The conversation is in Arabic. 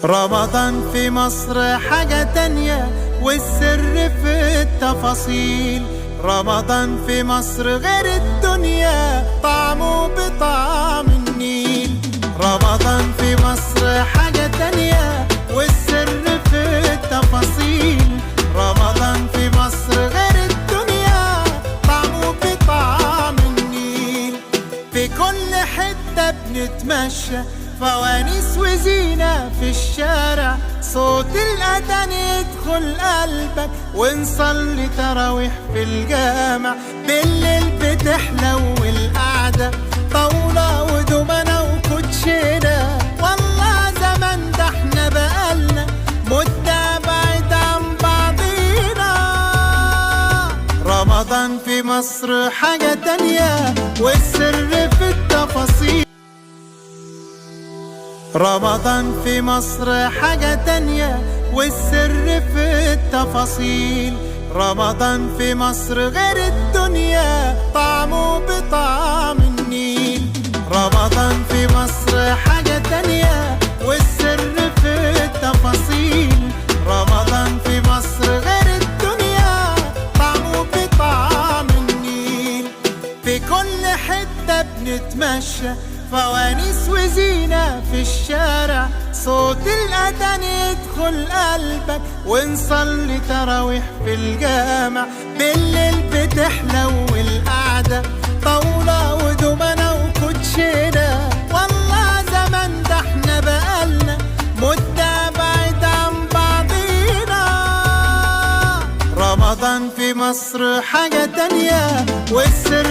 رمضان في مصر حاجة تانية والسر في التفاصيل. رمضان في مصر غير الدنيا، طعمه بطعم النيل. رمضان في مصر حاجة تانية والسر في التفاصيل. رمضان في مصر غير الدنيا، طعمه بطعم النيل. في كل حتة بنتمشى، فوانيس وزينة في الشارع، صوت الأذان يدخل قلبك، ونصلي تراويح في الجامع. بالليل بتحلو القعدة، طاولة ودومنة وكوتشينة. والله زمان ده احنا بقالنا مدة بعيد عن بعضينا. رمضان في مصر حاجة تانية والسر في التفاصيل. رمضان في مصر حاجة تانية والسر في التفاصيل. رمضان في مصر غير الدنيا، طعمه بطعم النيل. رمضان في مصر حاجة تانية والسر في التفاصيل. رمضان في مصر غير الدنيا، طعمه بطعم النيل. في كل حتة بنتمشى، فوانيس وزينة في الشارع، صوت الأذان يدخل قلبك، ونصلي تراويح في الجامع. بالليل بتحلو القعدة، طاولة ودومنة وكوتشينة. والله زمان ده احنا بقالنا مدة بعيد عن بعضينا. رمضان في مصر حاجة تانية والسر